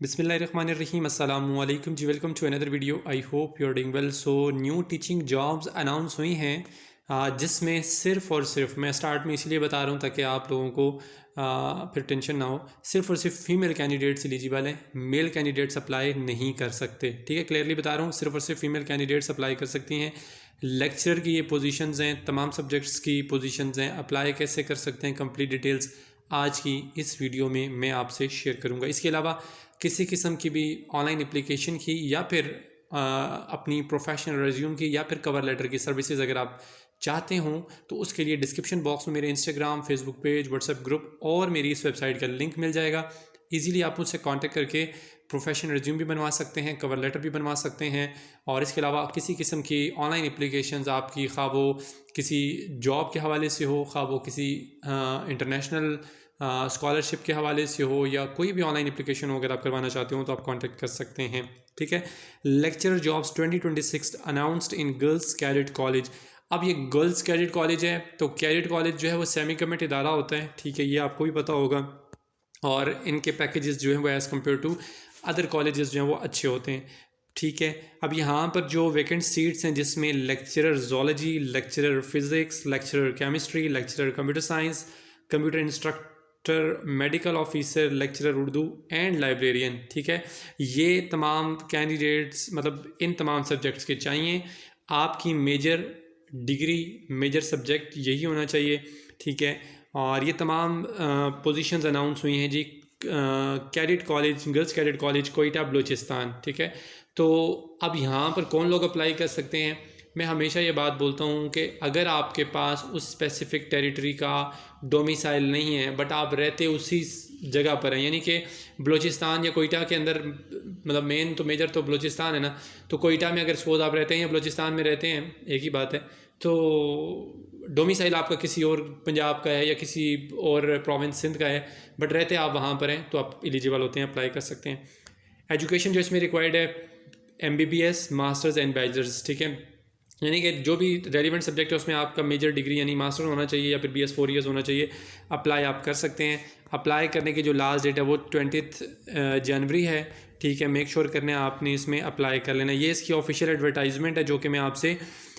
बिस्मिल्लाहिर्रहमानिर्रहीम अस्सलामु अलैकुम जी। Welcome to another video. I hope you are doing well. So new teaching jobs announce हुई हैं, जिसमें सिर्फ़ और सिर्फ मैं स्टार्ट में इसलिए बता रहा हूँ ताकि आप लोगों को फिर टेंशन ना हो। सिर्फ़ और सिर्फ फीमेल कैंडिडेट्स एलिजिबल हैं, मेल कैंडिडेट्स अप्लाई नहीं कर सकते। ठीक है, क्लियरली बता रहा हूँ, सिर्फ़ और सिर्फ फीमेल कैंडिडेट्स अप्लाई कर सकती हैं। लेक्चर की ये पोजीशंस हैं, तमाम सब्जेक्ट्स की पोजीशंस हैं। अप्लाई कैसे कर सकते हैं, कंप्लीट डिटेल्स आज की इस वीडियो में मैं आपसे शेयर करूँगा। इसके अलावा किसी किस्म की भी ऑनलाइन एप्लीकेशन की या फिर अपनी प्रोफेशनल रिज्यूम की या फिर कवर लेटर की सर्विसेज अगर आप चाहते हों तो उसके लिए डिस्क्रिप्शन बॉक्स में मेरे Instagram, Facebook page, WhatsApp group और मेरी इस वेबसाइट का लिंक मिल जाएगा। इजीली आप मुझसे कांटेक्ट करके प्रोफेशनल रिज्यूम भी बनवा सकते हैं, कवर लेटर भी बनवा सकते हैं। और इसके अलावा किसी किस्म की ऑनलाइन एप्लीकेशंस आपकी, खा वो किसी जॉब के हवाले से हो, खा वो किसी इंटरनेशनल स्कॉलरशिप के हवाले से हो, या कोई भी ऑनलाइन एप्लीकेशन हो अगर आप करवाना चाहते हो तो आप कांटेक्ट कर सकते हैं। ठीक है। Lecture jobs 2026 announced in girls cadet college. अब ये गर्ल्स कैडेट कॉलेज है तो कैडेट कॉलेज जो है वो सेमी गवर्नमेंट इदारा होता है। ठीक है, ये आपको भी पता होगा। और इनके पैकेजेस जो हैं वो as compare to other colleges जो हैं वो अच्छे होते हैं। ठीक है, अब यहाँ पर जो वैकेंट सीट्स हैं जिसमें lecturer zoology, lecturer physics, lecturer chemistry, lecturer computer science, computer instructor, medical officer, lecturer Urdu and librarian. ठीक है, ये तमाम कैंडिडेट्स मतलब इन तमाम सब्जेक्ट्स के चाहिए। आपकी मेजर डिग्री, मेजर सब्जेक्ट यही होना चाहिए। ठीक है, और ये तमाम पोजीशंस अनाउंस हुई हैं जी। Cadet college, girls cadet college, Quetta, Balochistan. ठीक है, तो अब यहाँ पर कौन लोग अप्लाई कर सकते हैं? मैं हमेशा ये बात बोलता हूँ कि अगर आपके पास उस स्पेसिफ़िक टेरिटरी का डोमिसाइल नहीं है बट आप रहते उसी जगह पर हैं, यानी कि बलूचिस्तान या कोयटा के अंदर, मतलब मेन तो मेजर तो बलूचिस्तान है ना, तो कोयटा में अगर सपोज आप रहते हैं या बलूचिस्तान में रहते हैं, एक ही बात है, तो डोमिसाइल आपका किसी और पंजाब का है या किसी और प्रोविंस सिंध का है बट रहते आप वहाँ पर हैं, तो आप एलिजिबल होते हैं, अप्लाई कर सकते हैं। एजुकेशन जो इसमें रिक्वायर्ड है MBBS, मास्टर्स एंड बैचलर्स। ठीक है, यानी कि जो भी रेलिवेंट सब्जेक्ट है उसमें आपका मेजर डिग्री यानी मास्टर होना चाहिए या फिर BS 4 ईयर्स होना चाहिए। अप्लाई आप कर सकते हैं। अप्लाई करने की जो लास्ट डेट है वो 20 जनवरी है। ठीक है, मेक श्योर करने आपने इसमें अप्लाई कर लेना। ये इसकी ऑफिशियल एडवर्टाइजमेंट है जो कि मैं आपसे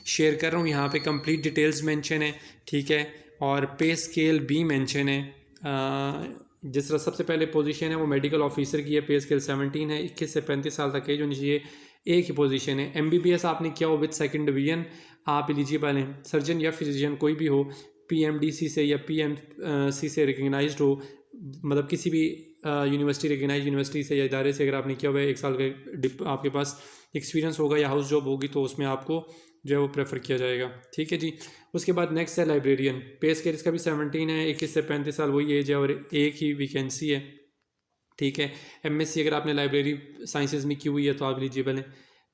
शेयर कर रहा हूँ। यहाँ पे कंप्लीट डिटेल्स मेंशन है। ठीक है, और पे स्केल भी मेंशन है। जिस तरह सबसे पहले पोजीशन है वो मेडिकल ऑफिसर की है, पे स्केल 17 है। 21 से 35 साल तक एज होनी चाहिए। एक ही पोजीशन है। MBBS आपने किया हो विद सेकंड डिवीजन, आप एलिजिबल हैं। सर्जन या फिजिशियन कोई भी हो, PMDC से या PMC से रिकगनाइज्ड हो, मतलब किसी भी यूनिवर्सिटी, रिकगनाइज यूनिवर्सिटी से या इदारे से अगर आपने किया हुआ है, 1 साल का आपके पास एक्सपीरियंस होगा या हाउस जॉब होगी तो उसमें आपको जो है वो प्रेफर किया जाएगा। ठीक है जी। उसके बाद नेक्स्ट है लाइब्रेरियन। पे स्केल इसका भी 17 है। 21 से 35 साल वही एज है और एक ही वैकेंसी है। ठीक है, MSc अगर आपने लाइब्रेरी साइंसेज में की हुई है तो आप एलिजिबल हैं।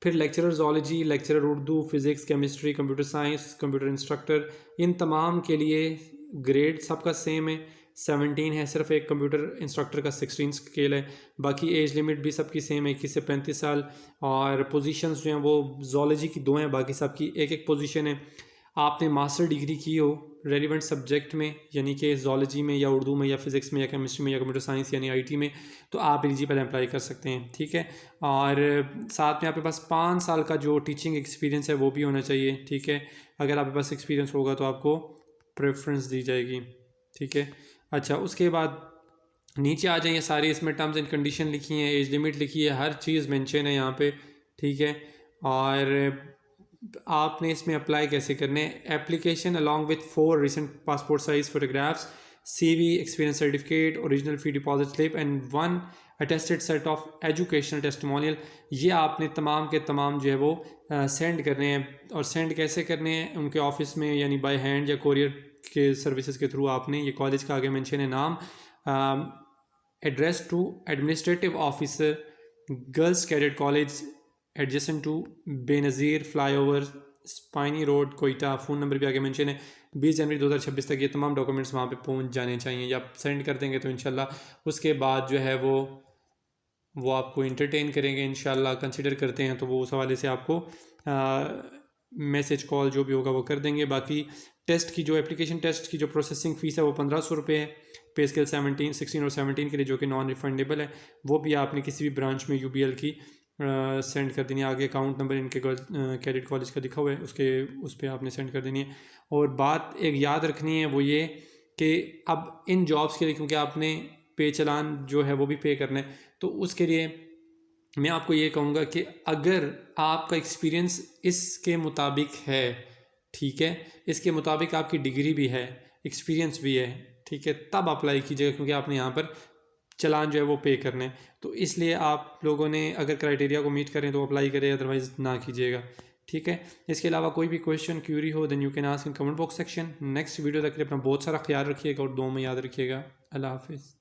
फिर lecturer zoology, lecturer Urdu, physics, chemistry, computer science, computer instructor, इन तमाम के लिए ग्रेड सबका सेम है, 17 है। सिर्फ एक कंप्यूटर इंस्ट्रक्टर का 16 स्केल है। बाकी एज लिमिट भी सबकी सेम है, 21 से 35 साल। और पोजीशंस जो हैं वो जोलॉजी की 2 हैं, बाकी सबकी एक एक पोजीशन है। आपने मास्टर डिग्री की हो रेलिवेंट सब्जेक्ट में, यानी कि जोलॉजी में या उर्दू में या फिज़िक्स में या केमिस्ट्री में या कंप्यूटर साइंस यानी IT में, तो आप एलिजिबल अप्लाई कर सकते हैं। ठीक है, और साथ में आपके पास 5 साल का जो टीचिंग एक्सपीरियंस है वो भी होना चाहिए। ठीक है, अगर आपके पास एक्सपीरियंस होगा तो आपको प्रेफरेंस दी जाएगी। ठीक है, अच्छा, उसके बाद नीचे आ जाइए, सारी इसमें टर्म्स एंड कंडीशन लिखी हैं, एज लिमिट लिखी है, हर चीज़ मेंशन है यहाँ पे। ठीक है, और आपने इसमें अप्लाई कैसे करने हैं? Application along with 4 recent passport size photographs, CV, experience certificate, original fee deposit slip and 1 attested set of educational testimonial, ये आपने तमाम के तमाम जो है वो सेंड करने हैं। और सेंड कैसे करने हैं? उनके ऑफिस में यानी बाय हैंड या कोरियर के सर्विसेज के थ्रू आपने, ये कॉलेज का आगे मेंशन है नाम, address to administrative officer, girls cadet college adjacent to Benazir flyover, Spinny road, Quetta. Phone number भी आगे मेंशन है। 20 जनवरी 2026 तक ये तमाम डॉक्यूमेंट्स वहाँ पे पहुँच जाने चाहिए, या आप सेंड कर देंगे तो इंशाल्लाह उसके बाद जो है वो आपको इंटरटेन करेंगे, इंशाल्लाह कंसिडर करते हैं तो वो उस हवाले से आपको मैसेज कॉल जो भी होगा वो कर देंगे। बाकी टेस्ट की जो एप्लीकेशन टेस्ट की जो प्रोसेसिंग फ़ीस है वो 1500 रुपये है पे स्केल 16 और 17 के लिए, जो कि नॉन रिफंडेबल है। वो भी आपने किसी भी ब्रांच में UBL की सेंड कर देनी है। आगे अकाउंट नंबर इनके कैडेट कॉलेज का लिखा हुआ है, उस पर आपने सेंड कर देनी है। और बात एक याद रखनी है वो ये कि अब इन जॉब्स के लिए, क्योंकि आपने पे चलान जो है वो भी पे करना है, तो उसके लिए मैं आपको ये कहूँगा कि अगर आपका एक्सपीरियंस इसके मुताबिक है, ठीक है, इसके मुताबिक आपकी डिग्री भी है, एक्सपीरियंस भी है, ठीक है, तब अप्लाई कीजिएगा, क्योंकि आपने यहाँ पर चलान जो है वो पे करने। तो इसलिए आप लोगों ने अगर क्राइटेरिया को मीट करें तो अप्लाई करें, अदरवाइज़ ना कीजिएगा, ठीक है। इसके अलावा कोई भी क्वेश्चन क्यूरी हो then you can ask in comment box section. Next video तक के लिए अपना बहुत सारा ख्याल रखिएगा और दुआ में याद रखिएगा। अल्लाह हाफिज़।